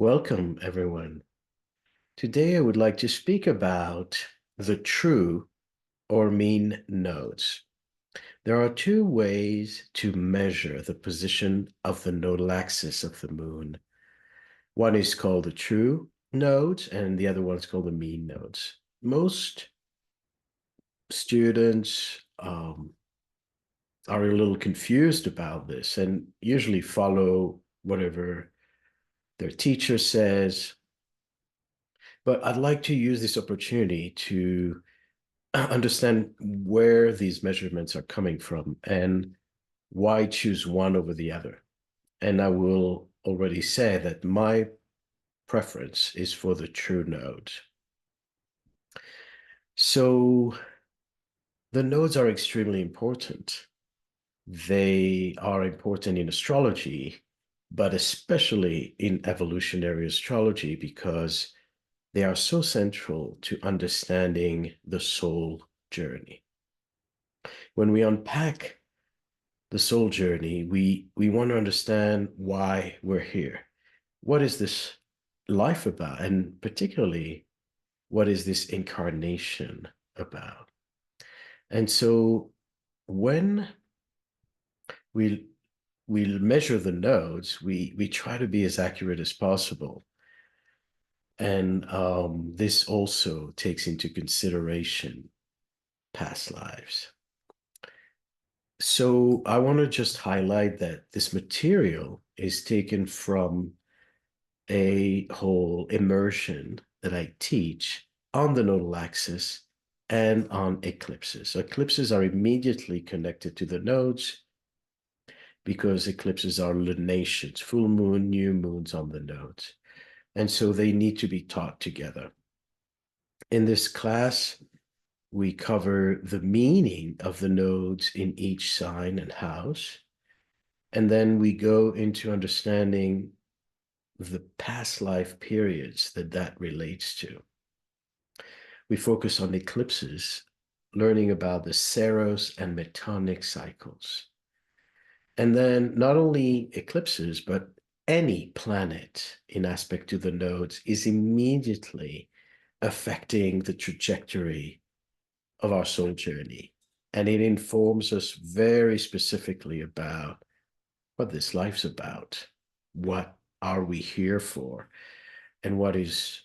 Welcome, everyone. Today, I would like to speak about the true or mean nodes. There are two ways to measure the position of the nodal axis of the moon. One is called the true nodes, and the other one is called the mean nodes. Most students are a little confused about this and usually follow whatever their teacher says. But I'd like to use this opportunity to understand where these measurements are coming from and why choose one over the other. And I will already say that my preference is for the true nodes. So the nodes are extremely important. They are important in astrology, but especially in evolutionary astrology because they are so central to understanding the soul journey. When we unpack the soul journey, we want to understand why we're here. What is this life about? And particularly, what is this incarnation about? And so when we we measure the nodes, we try to be as accurate as possible. And this also takes into consideration past lives. So I want to just highlight that this material is taken from a whole immersion that I teach on the nodal axis and on eclipses. So eclipses are immediately connected to the nodes because eclipses are lunations, full moon, new moons on the nodes. And so they need to be taught together. In this class, we cover the meaning of the nodes in each sign and house. And then we go into understanding the past life periods that relates to. We focus on eclipses, learning about the Saros and Metonic cycles. And then not only eclipses, but any planet in aspect to the nodes is immediately affecting the trajectory of our soul journey. And it informs us very specifically about what this life's about. What are we here for? And what is,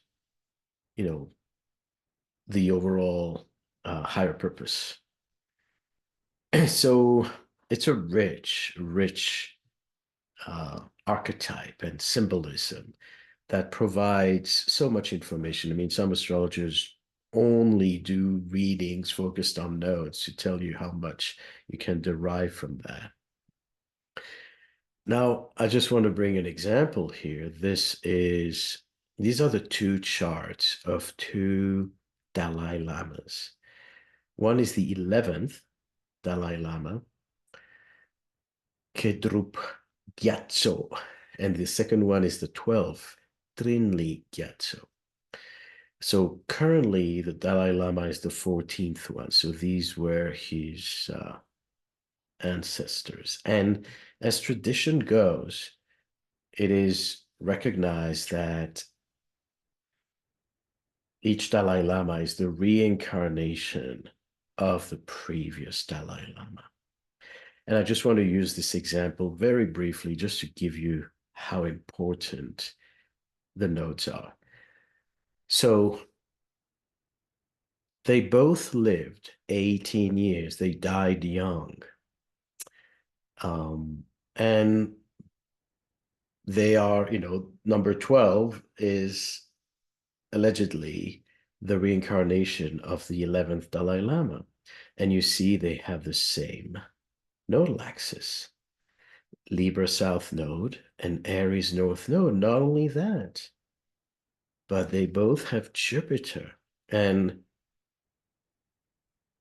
the overall higher purpose. So it's a rich archetype and symbolism that provides so much information. I mean, some astrologers only do readings focused on nodes to tell you how much you can derive from that. Now, I just want to bring an example here. These are the two charts of two Dalai Lamas. One is the 11th Dalai Lama, Kedrup Gyatso, and the second one is the 12th, Trinli Gyatso. So currently, the Dalai Lama is the 14th one. So these were his ancestors. And as tradition goes, it is recognized that each Dalai Lama is the reincarnation of the previous Dalai Lama. And I just want to use this example very briefly just to give you how important the nodes are. So they both lived 18 years. They died young. And they are, number 12 is allegedly the reincarnation of the 11th Dalai Lama. And you see they have the same nodal axis, Libra South Node and Aries North Node. Not only that, but they both have Jupiter and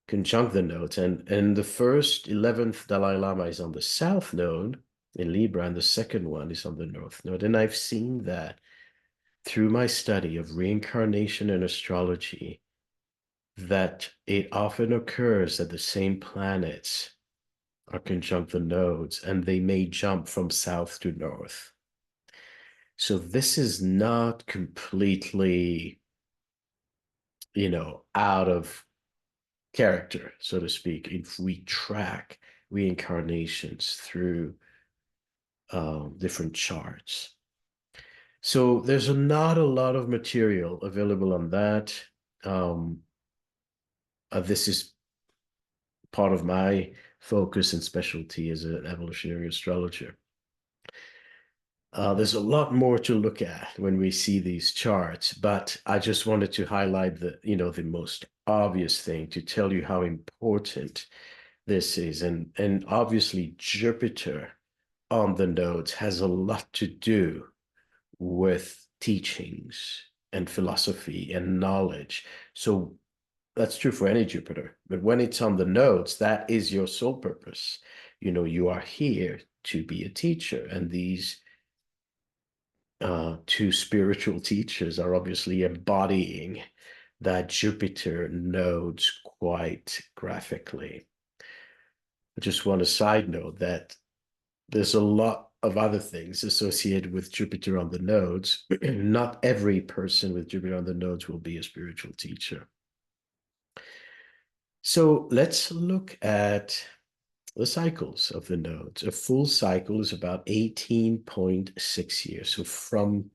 conjunct the nodes. And the first 11th Dalai Lama is on the South Node in Libra, and the second one is on the North Node. And I've seen that through my study of reincarnation and astrology, that it often occurs that the same planets are conjunct the nodes, and they may jump from south to north. So this is not completely, out of character, so to speak, if we track reincarnations through different charts. So there's not a lot of material available on that. Um, this is part of my focus and specialty as an evolutionary astrologer. There's a lot more to look at when we see these charts, but I just wanted to highlight the most obvious thing to tell you how important this is. And obviously Jupiter on the nodes has a lot to do with teachings and philosophy and knowledge. So that's true for any Jupiter. But when it's on the nodes, that is your sole purpose. You are here to be a teacher. And these two spiritual teachers are obviously embodying that Jupiter nodes quite graphically. I just want a side note that there's a lot of other things associated with Jupiter on the nodes. Not every person with Jupiter on the nodes will be a spiritual teacher. So let's look at the cycles of the nodes. A full cycle is about 18.6 years. So from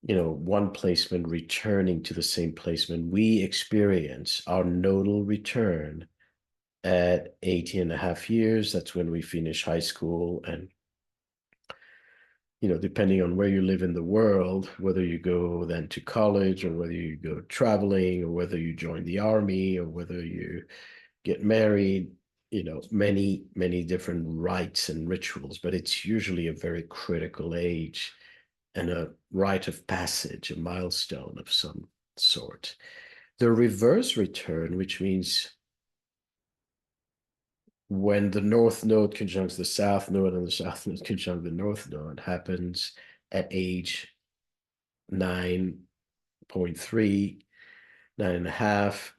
one placement returning to the same placement, we experience our nodal return at 18 and a half years. That's when we finish high school. And depending on where you live in the world, whether you go then to college or whether you go traveling or whether you join the army or whether you get married, many, many different rites and rituals, but it's usually a very critical age and a rite of passage, a milestone of some sort. The reverse return, which means when the north node conjuncts the south node and the south node conjunct the north node, happens at age 9.3, 9.5.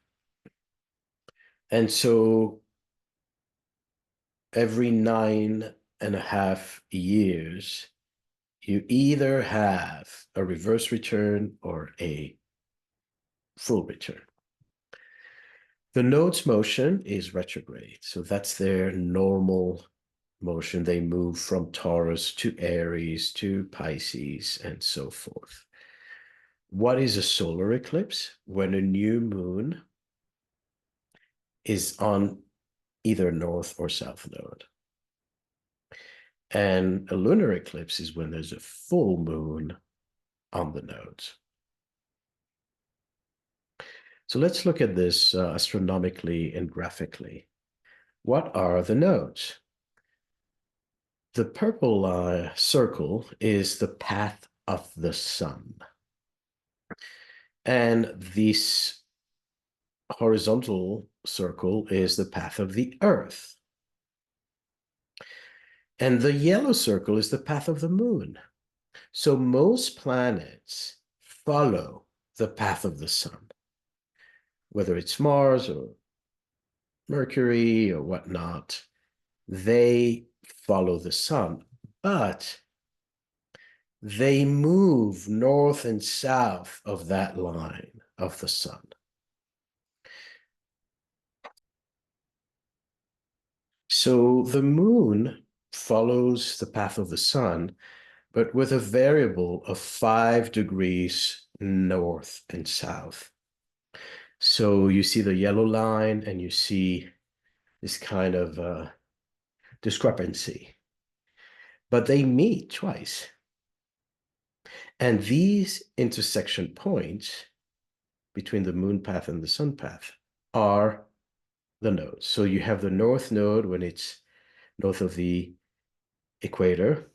And so every 9.5 years, you either have a reverse return or a full return. The node's motion is retrograde. So that's their normal motion. They move from Taurus to Aries to Pisces and so forth. What is a solar eclipse? When a new moon is on either north or south node. And a lunar eclipse is when there's a full moon on the nodes. So let's look at this astronomically and graphically. What are the nodes? The purple circle is the path of the sun. And this horizontal circle is the path of the earth. And the yellow circle is the path of the moon. So most planets follow the path of the sun, whether it's Mars or Mercury or whatnot, they follow the sun, but they move north and south of that line of the sun. So the moon follows the path of the sun, but with a variable of 5 degrees north and south. So you see the yellow line and you see this kind of discrepancy. But they meet twice. And these intersection points between the moon path and the sun path are the nodes. So you have the north node when it's north of the equator,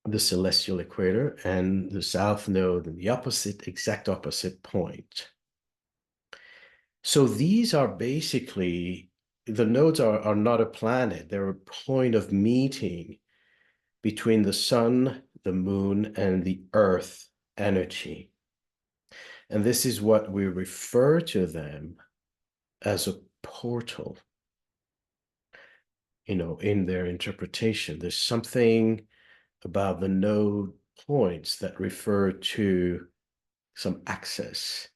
the celestial equator, and the south node in the exact opposite point. So these are basically, the nodes are not a planet. They're a point of meeting between the sun, the moon, and the earth energy. And this is what we refer to them as a portal, in their interpretation. There's something about the node points that refer to some access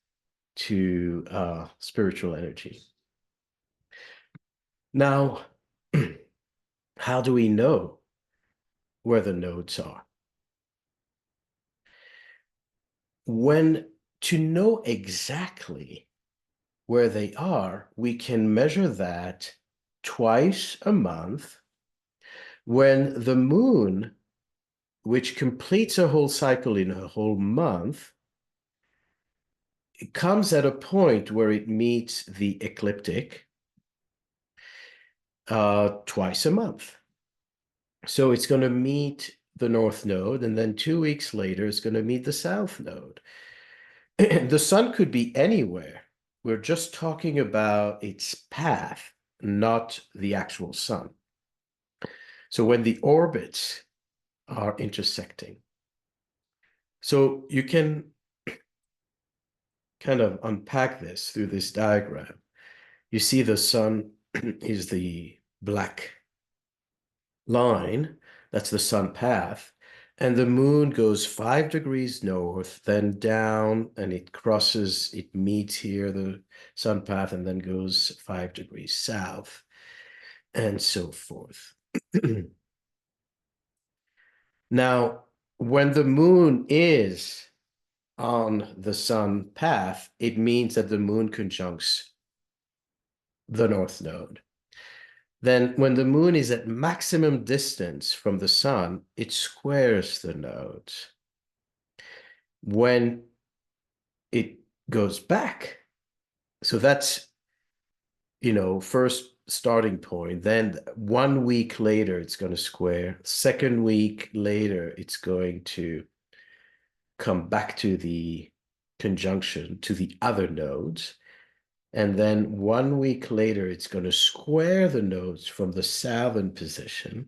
to spiritual energy. Now, how do we know where the nodes are? To know exactly where they are, we can measure that twice a month when the moon, which completes a whole cycle in a whole month, it comes at a point where it meets the ecliptic twice a month. So it's going to meet the north node, and then 2 weeks later, it's going to meet the south node. The sun could be anywhere. We're just talking about its path, not the actual sun. So when the orbits are intersecting. So you can kind of unpack this through this diagram. You see the sun is the black line, that's the sun path, and the moon goes 5 degrees north, then down, and it meets here, the sun path, and then goes 5 degrees south, and so forth. Now, when the moon is on the sun path, it means that the moon conjuncts the north node. Then when the moon is at maximum distance from the sun, it squares the nodes. When it goes back, so that's, first starting point. Then 1 week later, it's going to square. Second week later, it's going to come back to the conjunction to the other nodes. And then 1 week later, it's going to square the nodes from the southern position,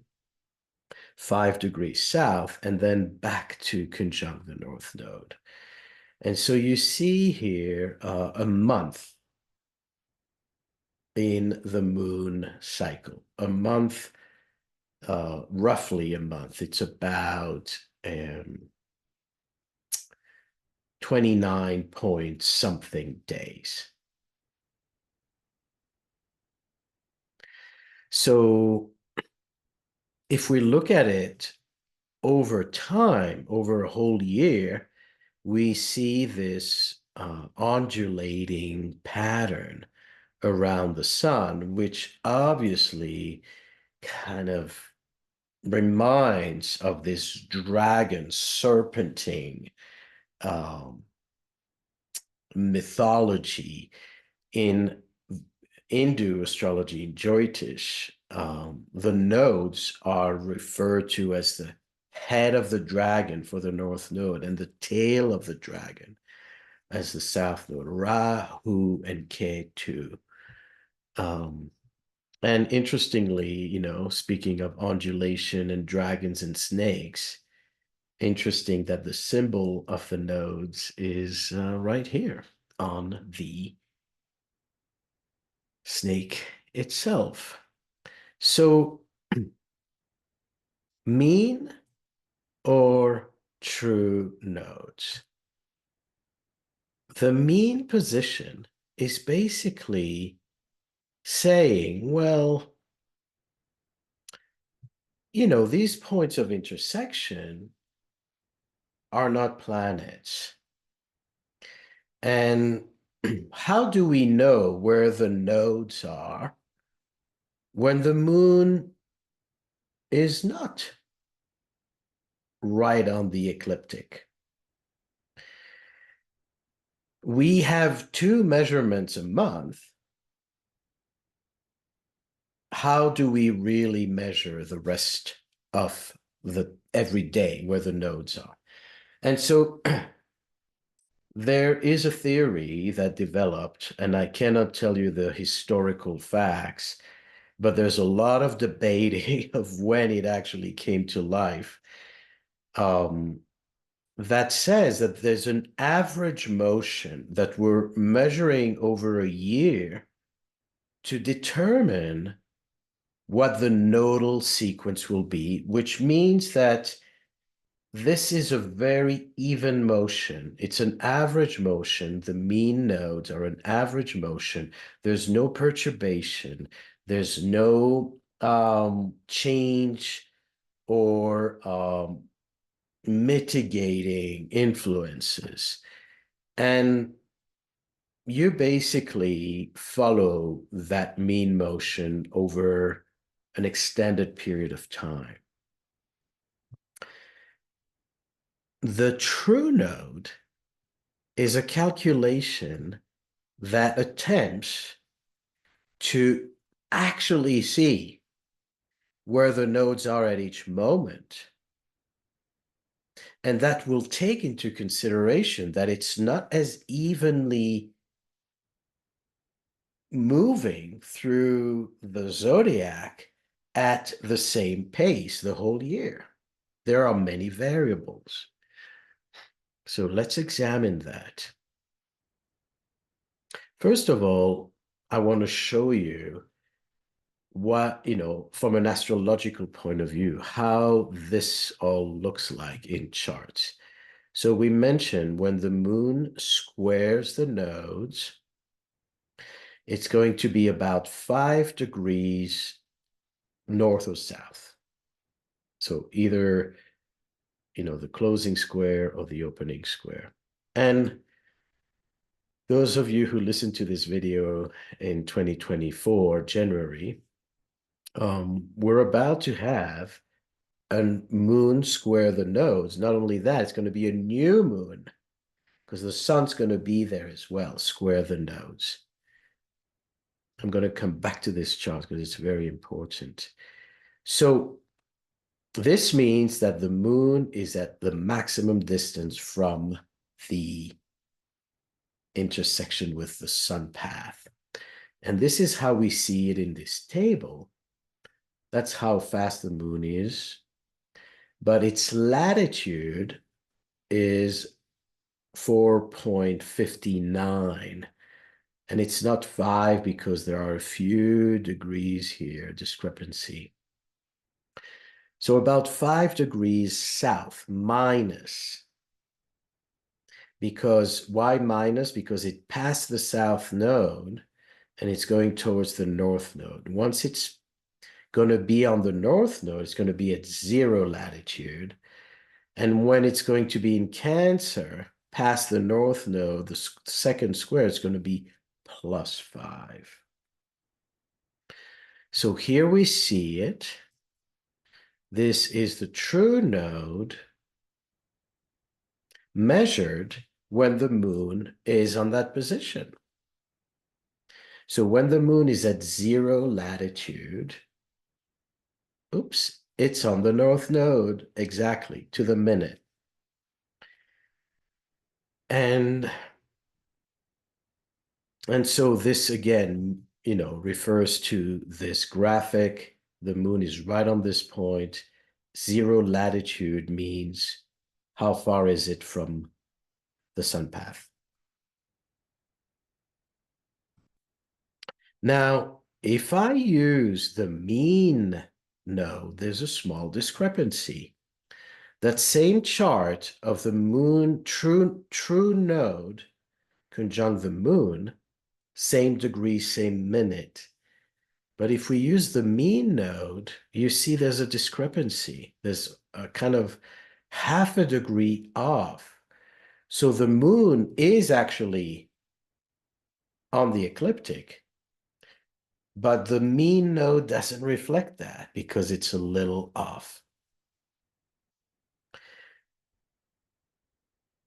5 degrees south, and then back to conjunct the north node. And so you see here a month in the moon cycle. A month, roughly a month. It's about 29 point something days. So if we look at it over time, over a whole year, we see this undulating pattern around the sun, which obviously kind of reminds of this dragon serpentine mythology in Hindu astrology, in Jyotish. The nodes are referred to as the head of the dragon for the north node and the tail of the dragon as the south node, Rahu and Ketu. And interestingly, speaking of undulation and dragons and snakes, interesting that the symbol of the nodes is right here on the snake itself. So, mean or true nodes? The mean position is basically saying, well, these points of intersection are not planets. And how do we know where the nodes are when the moon is not right on the ecliptic? We have 2 measurements a month. How do we really measure the rest of the every day where the nodes are? And so there is a theory that developed, and I cannot tell you the historical facts, but there's a lot of debating of when it actually came to life, that says that there's an average motion that we're measuring over a year to determine what the nodal sequence will be, which means that this is a very even motion. It's an average motion. The mean nodes are an average motion. There's no perturbation. There's no change or mitigating influences. And you basically follow that mean motion over an extended period of time. The true node is a calculation that attempts to actually see where the nodes are at each moment. And that will take into consideration that it's not as evenly moving through the zodiac at the same pace the whole year. There are many variables. So let's examine that. First of all, I want to show you what, from an astrological point of view, how this all looks like in charts. So we mentioned when the moon squares the nodes, it's going to be about 5 degrees north or south. So either, the closing square or the opening square. And those of you who listened to this video in 2024, January, we're about to have a moon square the nodes. Not only that, it's going to be a new moon because the sun's going to be there as well, square the nodes. I'm going to come back to this chart because it's very important. So this means that the moon is at the maximum distance from the intersection with the sun path. And this is how we see it in this table. That's how fast the moon is. But its latitude is 4.59. And it's not 5 because there are a few degrees here, discrepancy. So about 5 degrees south, minus. Because why minus? Because it passed the south node and it's going towards the north node. Once it's going to be on the north node, it's going to be at 0 latitude. And when it's going to be in Cancer, past the north node, the second square is going to be +5. So here we see it. This is the true node measured when the moon is on that position. So when the moon is at 0 latitude, oops, it's on the north node exactly to the minute. And so this again, refers to this graphic. The moon is right on this point. 0 latitude means how far is it from the sun path. Now, if I use the mean node, there's a small discrepancy. That same chart of the moon, true node, conjunct the moon, same degree, same minute. But if we use the mean node, you see there's a discrepancy. There's a kind of half a degree off. So the moon is actually on the ecliptic, but the mean node doesn't reflect that because it's a little off.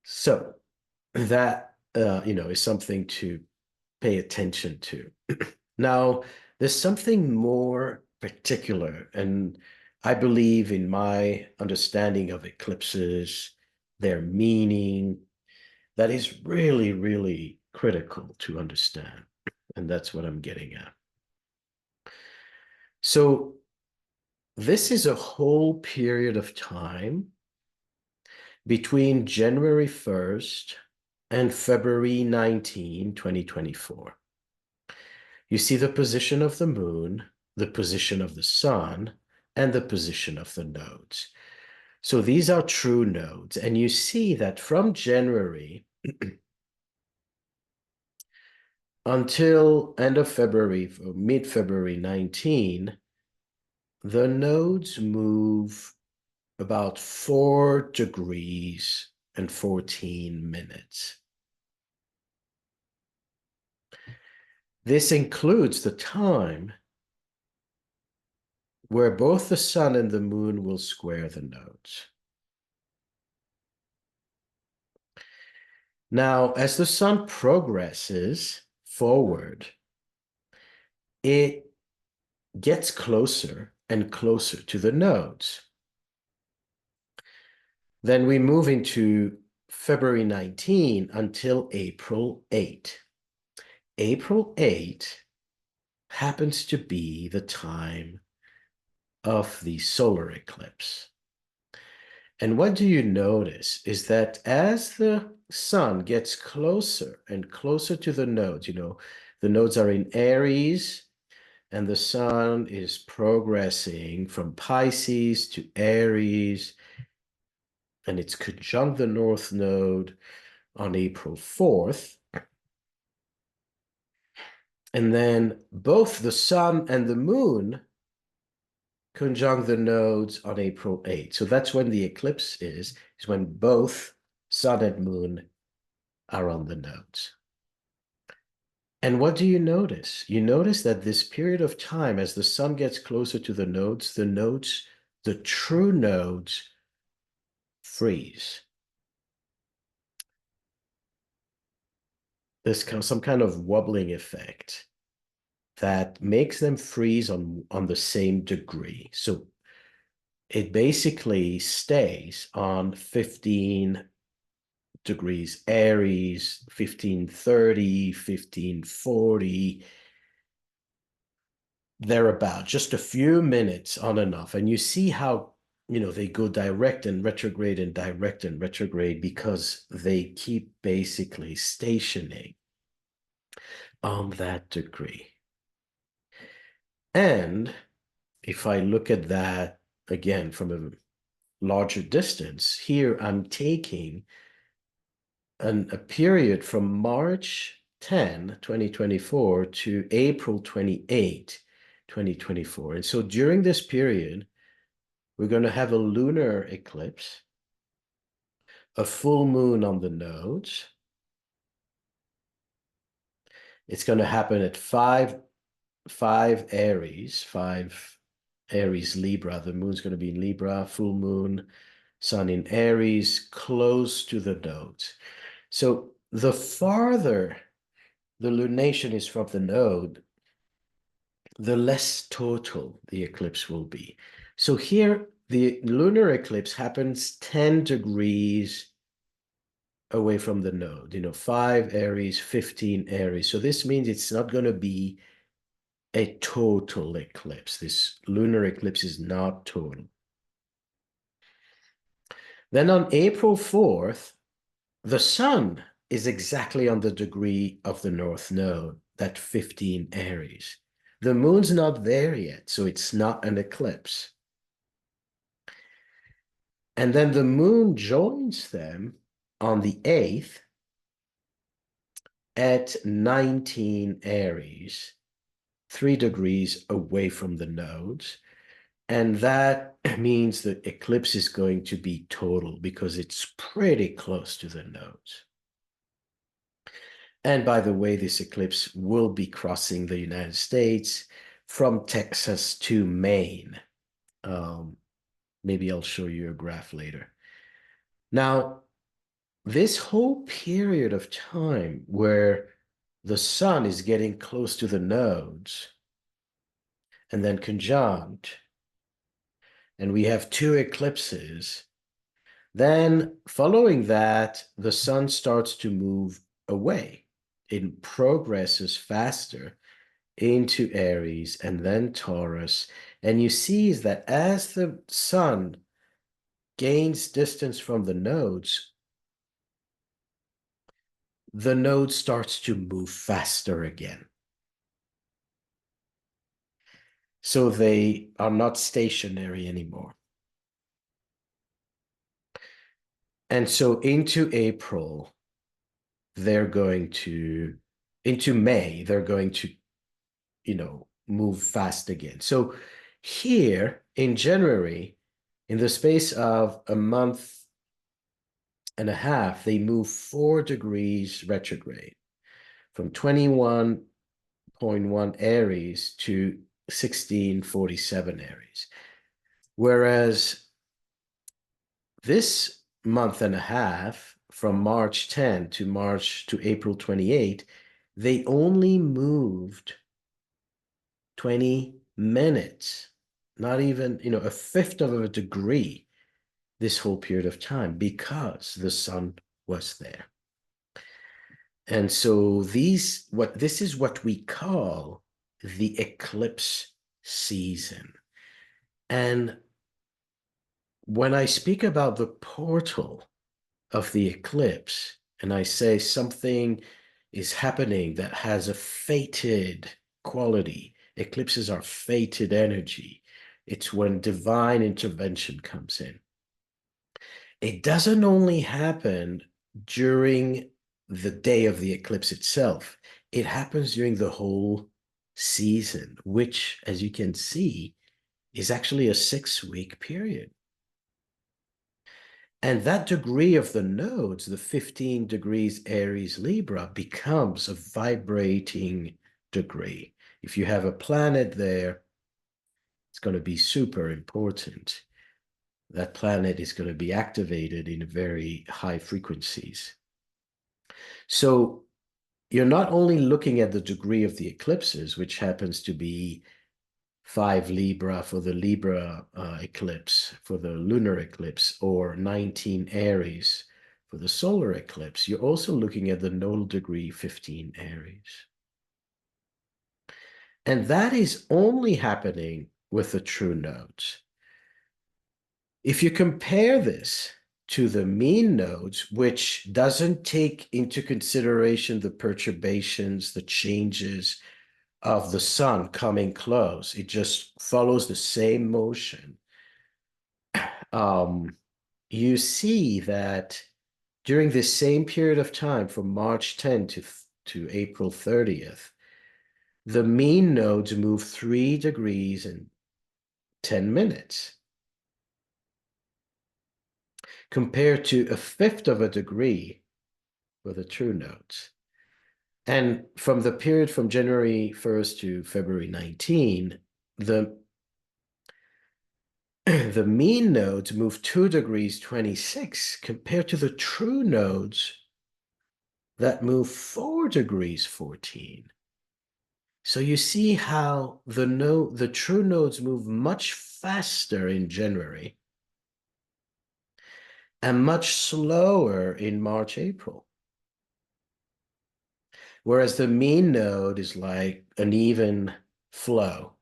So that, is something to pay attention to. Now, there's something more particular, and I believe in my understanding of eclipses, their meaning, that is really, really critical to understand. And that's what I'm getting at. So this is a whole period of time between January 1st and February 19, 2024. You see the position of the moon, the position of the sun, and the position of the nodes. So these are true nodes. And you see that from January until end of February, or mid-February 19, the nodes move about 4 degrees and 14 minutes. This includes the time where both the sun and the moon will square the nodes. Now, as the sun progresses forward, it gets closer and closer to the nodes. Then we move into February 19 until April 8. April 8 happens to be the time of the solar eclipse. And what do you notice is that as the sun gets closer and closer to the nodes, the nodes are in Aries, and the sun is progressing from Pisces to Aries, and it's conjunct the North Node on April 4th. And then both the sun and the moon conjunct the nodes on April 8th. So that's when the eclipse is when both sun and moon are on the nodes. And what do you notice? You notice that this period of time, as the sun gets closer to the nodes, the true nodes freeze. There's some kind of wobbling effect that makes them freeze on the same degree. So it basically stays on 15 degrees Aries, 1530, 1540, thereabout, just a few minutes on and off. And you see how, they go direct and retrograde and direct and retrograde because they keep basically stationing on that degree. And if I look at that again from a larger distance, here I'm taking a period from March 10, 2024 to April 28, 2024. And so during this period, we're going to have a lunar eclipse, a full moon on the nodes. It's going to happen at 5 Aries, 5 Aries Libra. The moon's going to be in Libra, full moon, sun in Aries, close to the nodes. So the farther the lunation is from the node, the less total the eclipse will be. So here, the lunar eclipse happens 10 degrees away from the node, 5 Aries, 15 Aries. So this means it's not going to be a total eclipse. This lunar eclipse is not total. Then on April 4th, the sun is exactly on the degree of the North Node, that 15 Aries. The moon's not there yet, so it's not an eclipse. And then the moon joins them on the 8th at 19 Aries, 3 degrees away from the nodes. And that means the eclipse is going to be total because it's pretty close to the nodes. And by the way, this eclipse will be crossing the United States from Texas to Maine. Maybe I'll show you a graph later. Now, this whole period of time where the sun is getting close to the nodes and then conjunct, and we have 2 eclipses, then following that, the sun starts to move away. It progresses faster into Aries and then Taurus. And you see is that as the sun gains distance from the nodes starts to move faster again. So they are not stationary anymore. And so into May, they're going to, move fast again. So here in January, in the space of a month and a half, they move 4 degrees retrograde from 21.1 Aries to 1647 Aries. Whereas this month and a half, from March 10 to April 28, they only moved 20 minutes, not even, a fifth of a degree this whole period of time because the sun was there. And so this is what we call the eclipse season. And when I speak about the portal of the eclipse, and I say something is happening that has a fated quality, eclipses are fated energy. It's when divine intervention comes in. It doesn't only happen during the day of the eclipse itself, it happens during the whole season, which, as you can see, is actually a 6-week period. And that degree of the nodes, the 15 degrees Aries Libra, becomes a vibrating degree. If you have a planet there, it's going to be super important. That planet is going to be activated in very high frequencies. So you're not only looking at the degree of the eclipses, which happens to be 5 Libra for the Libra eclipse, for the lunar eclipse, or 19 Aries for the solar eclipse. You're also looking at the nodal degree 15 Aries. And that is only happening with the true nodes. If you compare this to the mean nodes, which doesn't take into consideration the perturbations, the changes of the sun coming close, it just follows the same motion. You see that during this same period of time, from March 10 to April 30th, the mean nodes move 3 degrees in 10 minutes, compared to a fifth of a degree for the true nodes. And from the period from January 1st to February 19, the mean nodes move 2 degrees 26 compared to the true nodes that move 4 degrees 14. So you see how the true nodes move much faster in January and much slower in March, April. Whereas the mean node is like an even flow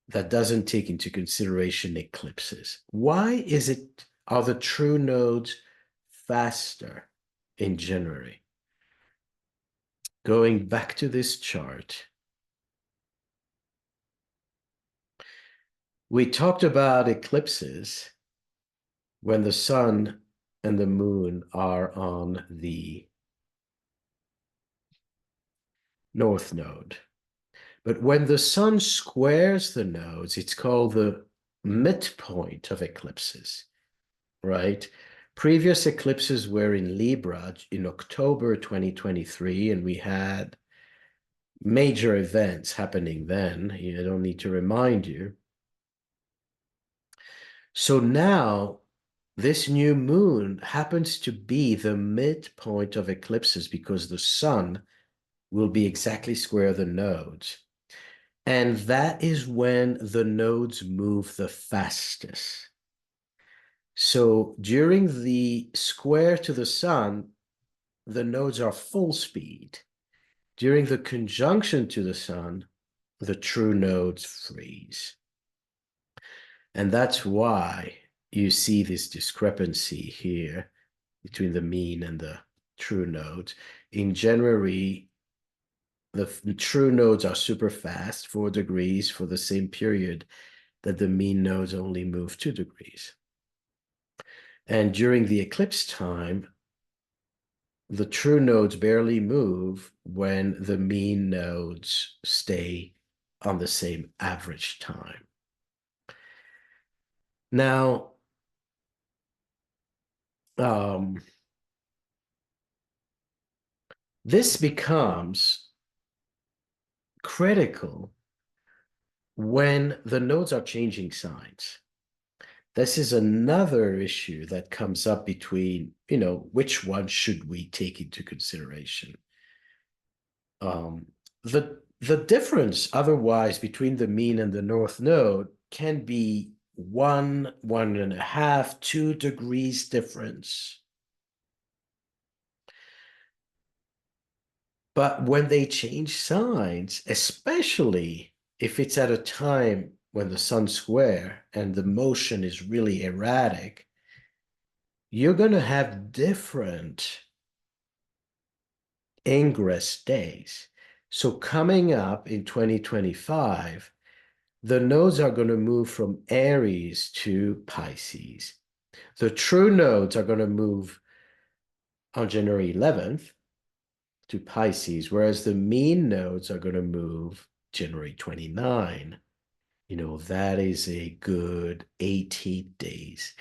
that doesn't take into consideration eclipses. Why are the true nodes faster in January? Going back to this chart, we talked about eclipses when the sun and the moon are on the north node. But when the sun squares the nodes, it's called the midpoint of eclipses, right? Previous eclipses were in Libra in October 2023, and we had major events happening then. I don't need to remind you. So now, this new moon happens to be the midpoint of eclipses because the sun will be exactly square the nodes. And that is when the nodes move the fastest. So during the square to the sun, the nodes are full speed. During the conjunction to the sun, the true nodes freeze. And that's why you see this discrepancy here between the mean and the true nodes. In January, the true nodes are super fast, 4 degrees for the same period that the mean nodes only move 2 degrees. And during the eclipse time, the true nodes barely move when the mean nodes stay on the same average time. Now, um, this becomes critical when the nodes are changing signs. This is another issue that comes up between, which one should we take into consideration? The difference otherwise between the mean and the north node can be 1.5, 2 degrees difference. But when they change signs, especially if it's at a time when the sun's square and the motion is really erratic, you're going to have different ingress days. So coming up in 2025, the nodes are going to move from Aries to Pisces. The true nodes are going to move on January 11th to Pisces, whereas the mean nodes are going to move January 29. That is a good 18 days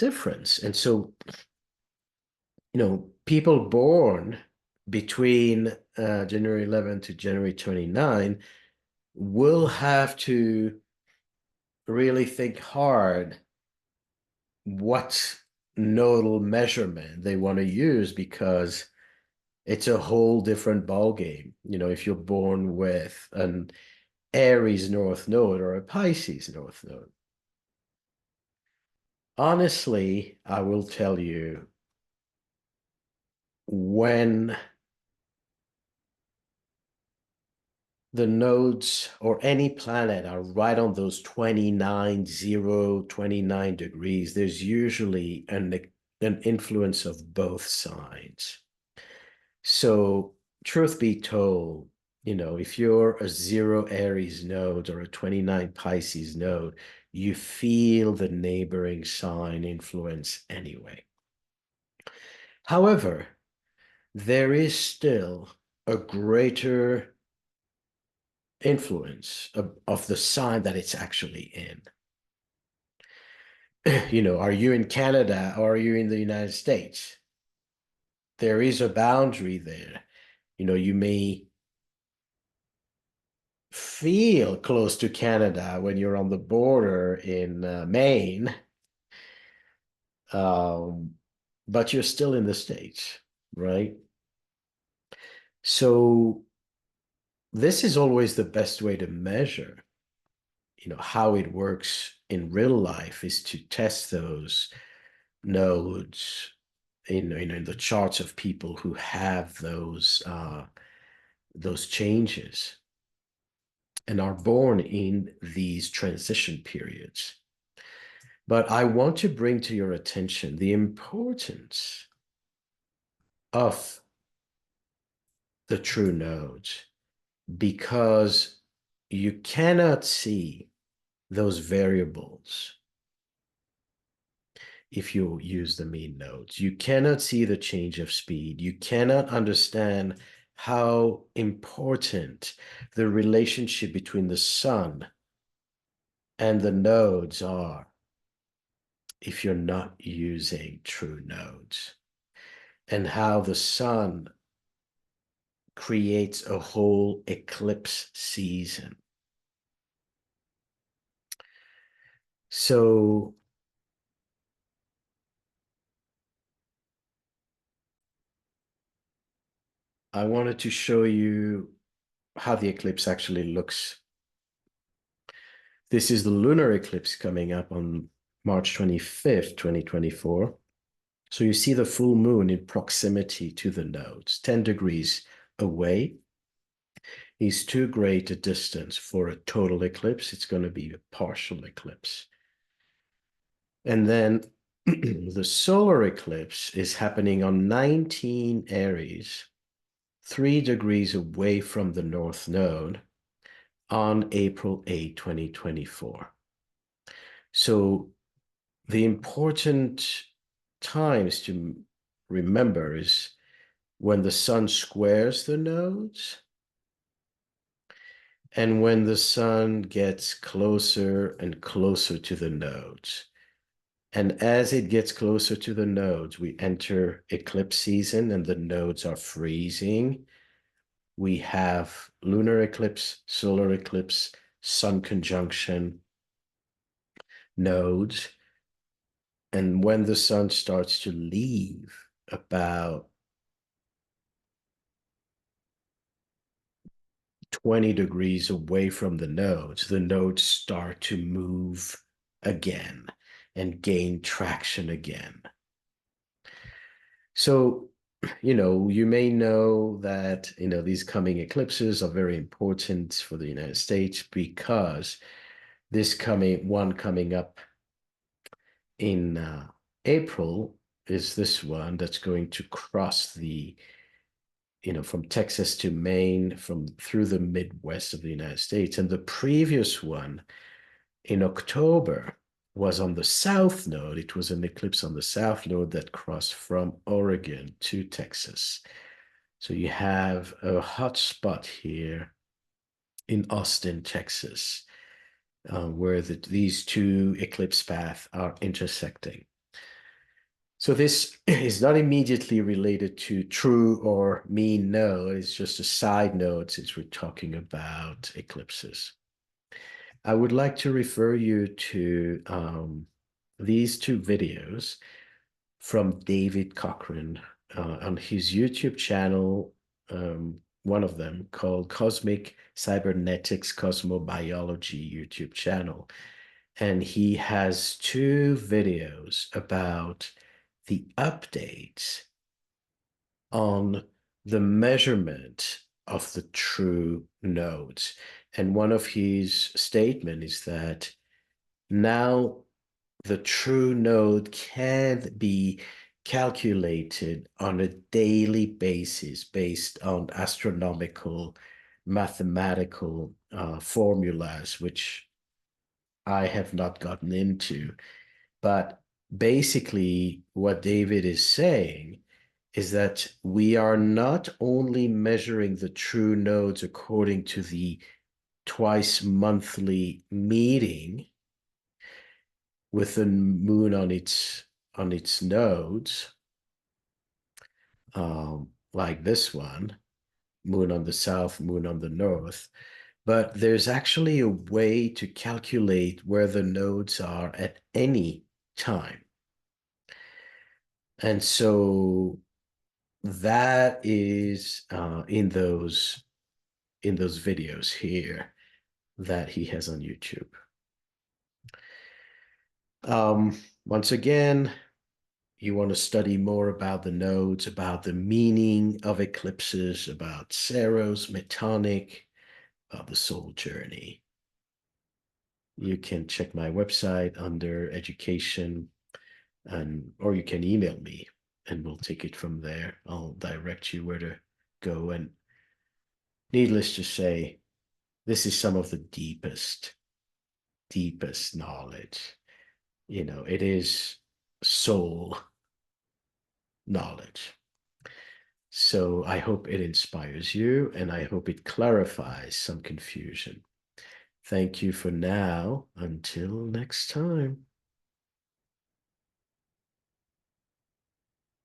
difference. And so, people born between January 11th to January 29 will have to really think hard what nodal measurement they want to use, because it's a whole different ballgame. If you're born with an Aries North Node or a Pisces North Node. Honestly, I will tell you, when the nodes or any planet are right on those 29, 0, 29 degrees, there's usually an influence of both sides. So, truth be told, if you're a 0 Aries node or a 29 Pisces node, you feel the neighboring sign influence anyway. However, there is still a greater influence of the sign that it's actually in. Are you in Canada or are you in the United States? There is a boundary there. You may feel close to Canada when you're on the border in Maine, but you're still in the States, right? So this is always the best way to measure, how it works in real life, is to test those nodes in the charts of people who have those changes and are born in these transition periods. But I want to bring to your attention the importance of the true nodes, because you cannot see those variables if you use the mean nodes. You cannot see the change of speed. You cannot understand how important the relationship between the sun and the nodes are if you're not using true nodes, and how the sun creates a whole eclipse season. So I wanted to show you how the eclipse actually looks. This is the lunar eclipse coming up on March 25th, 2024. So you see the full moon in proximity to the nodes, 10 degrees away. Is too great a distance for a total eclipse. It's going to be a partial eclipse. And then the solar eclipse is happening on 19 Aries, 3 degrees away from the North Node, on April 8, 2024. So the important times to remember is when the sun squares the nodes and when the sun gets closer and closer to the nodes. And as it gets closer to the nodes, we enter eclipse season and the nodes are freezing. We have lunar eclipse, solar eclipse, sun conjunction, nodes. And when the sun starts to leave about 20 degrees away from the nodes start to move again and gain traction again. So, you may know that, these coming eclipses are very important for the United States because this coming up in April is this one that's going to cross from Texas to Maine, through the Midwest of the United States. And the previous one in October was on the south node. It was an eclipse on the south node that crossed from Oregon to Texas. So you have a hot spot here in Austin, Texas, where these two eclipse paths are intersecting. So this is not immediately related to true or mean node. It's just a side note since we're talking about eclipses. I would like to refer you to these two videos from David Cochran on his YouTube channel, one of them called Cosmic Cybernetics Cosmobiology YouTube channel. And he has two videos about the updates on the measurement of the true nodes. And one of his statements is that now the true node can be calculated on a daily basis based on astronomical, mathematical formulas, which I have not gotten into. But basically, what David is saying is that we are not only measuring the true nodes according to the twice monthly meeting with the moon on its nodes, like this one, moon on the south, moon on the north, but there's actually a way to calculate where the nodes are at any time. And so that is in those videos here that he has on YouTube. Once again, you want to study more about the nodes, about the meaning of eclipses, about Saros, Metonic, about the soul journey. You can check my website under education, or you can email me and we'll take it from there. I'll direct you where to go. And needless to say, this is some of the deepest knowledge. It is soul knowledge. So I hope it inspires you and I hope it clarifies some confusion. Thank you for now. Until next time.